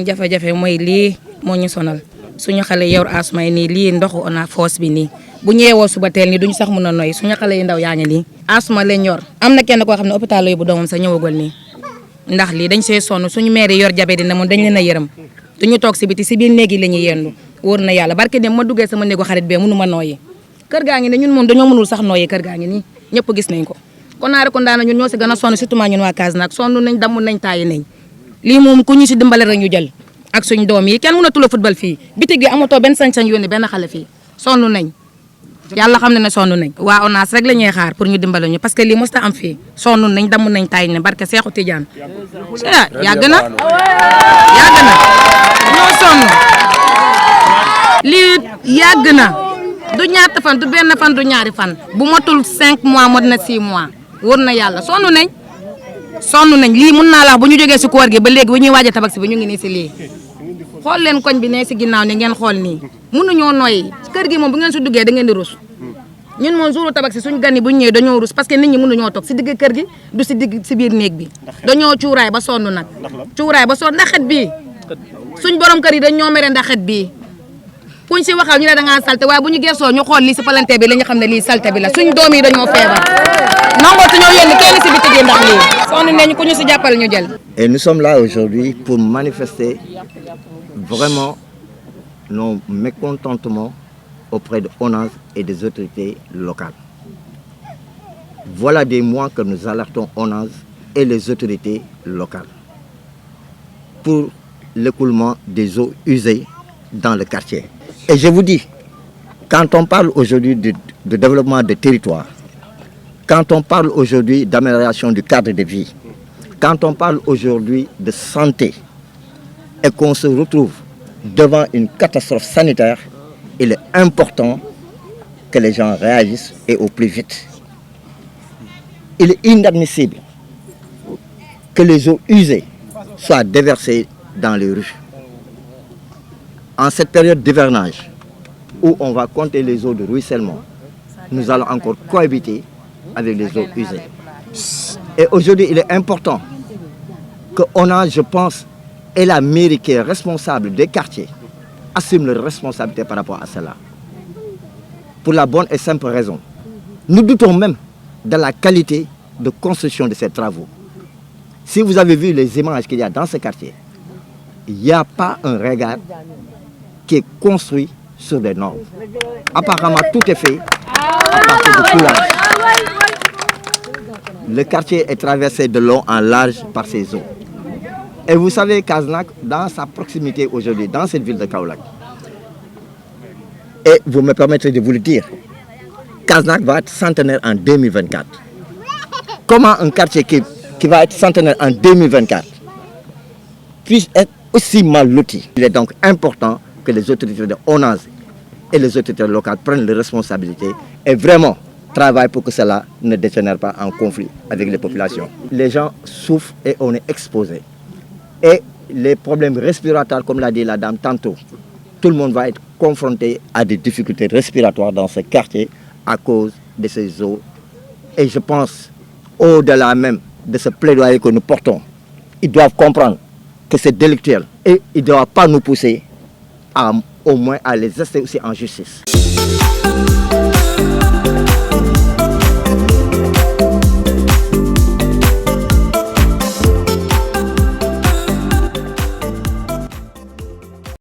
suñu jafe-jafe mooy lii moo ñu sonal suñu xale yor asma nii lii ndoxu ona foos bi nii bu ñu yeewoo suba teel nii duñu sax mën a noyyi suñu xale yu ndaw yaa ngi nii asma lañ yor am na kenn koo xam ne hôpital la yóbbu doomam sax ñëwagul nii ndax lii dañ see sonn suñu maire yor jabe dina moom dañ leen a yërëm duñu toog si biti si biir néegi la ñuy yendu wóor na yàlla barke dem ma duggee sama néegu xarit bee mënu ma nooyi kër gaa ngi ne ñun moom dañoo mënul sax nooyi kër gaa ngi nii ñëpp gis nañ ko kon naare kon daana ñun ñoo si gën a sonn surtout ñun waa Casamance sonn nañ damm nañ taayi nañ lii moom ku ñu si dimbale rek ñu jël ak suñ doom yi kenn mënatu la football fii bitig gi amatoo benn sañ-sañ yónni benn xale fii sonn nañ yàlla xam ne ne sonn nañ waa ONAS rek la ñuy xaar pour ñu dimbale ñu parce que lii mosta am fii sonn nañ damm nañ taayi nañ barke Seexu Tijaan yàgg na ñoo sonn lii yàgg na du ñaata fan du benn fan du ñaari fan bu matul 5 mois mot na 6 mois wóor na yàlla sonn nañ lii mun naa la wax bu ñu jógee si koor gi ba léegi bu ñuy waaj a tabax si bi ñu ngi nii si lii xool leen koñ bi ne si ginnaaw ni ngeen xool nii mënuñoo noyyi kër gi moom bu ngeen si duggee da ngeen di rus ñun moom jouru tabax si suñu gan yi bu ñu ñëwee dañoo rus parce que nit ñi mënuñoo toog si digg kër gi du si digg si biir néeg bi dañoo cuuraay ba sonn nag cuuraay ba sonn ndax xet bii suñ borom kër yi dañ ñoo mere ndax xet bii kuñ si waxal ñu ne da ngaa salte waaye bu ñu gersoo ñu xool lii si palante bi la ñu xam ne lii salte bi la suñ doom yi dañoo feebar nangoo suñoo yónni kenn si bitig yi ndax lii sonn nañu ku ñu si jàppale ñu jël. Et nous sommes là aujourd'hui pour manifester vraiment nos mécontentements auprès de ONAS et des autorités locales. Voilà des mois que nous alertons ONAS et les autorités locales pour l'écoulement des eaux usées dans le quartier. Et je vous dis, quand on parle aujourd'hui de développement de territoire, quand on parle aujourd'hui d'amélioration du cadre de vie, quand on parle aujourd'hui de santé et qu'on se retrouve devant une catastrophe sanitaire, il est important que les gens réagissent et au plus vite. Il est inadmissible que les eaux usées soient déversées dans les rues. En cette période d'hivernage, où on va compter les eaux de ruissellement, nous allons encore cohabiter avec les eaux usées. Et aujourd'hui, il est important qu'on a, je pense, et la mairie qui est responsable des quartiers, assume leur responsabilité par rapport à cela. Pour la bonne et simple raison. Nous doutons même de la qualité de construction de ces travaux. Si vous avez vu les images qu'il y a dans ce quartier, il n'y a pas un regard qui est construit sur des normes. Apparemment, tout est fait à partir de coulage. Le quartier est traversé de long en large par ces eaux. Et vous savez, Casamance, dans sa proximité aujourd'hui, dans cette ville de Kaolack, et vous me permettrez de vous le dire, Casamance va être centenaire en 2024. Comment un quartier qui va être centenaire en 2024 puisse être aussi mal loti? Il est donc important que les autorités de ONAS et les autorités locales prennent les responsabilités et vraiment travaillent pour que cela ne dégénère pas en conflit avec les populations. Les gens souffrent et on est exposé. Et les problèmes respiratoires, comme l'a dit la dame tantôt, tout le monde va être confronté à des difficultés respiratoires dans ce quartier à cause de ces eaux. Et je pense, au-delà même de ce plaidoyer que nous portons, ils doivent comprendre que c'est délictuel et ils ne doivent pas nous pousser au moins à les essayer aussi en justice.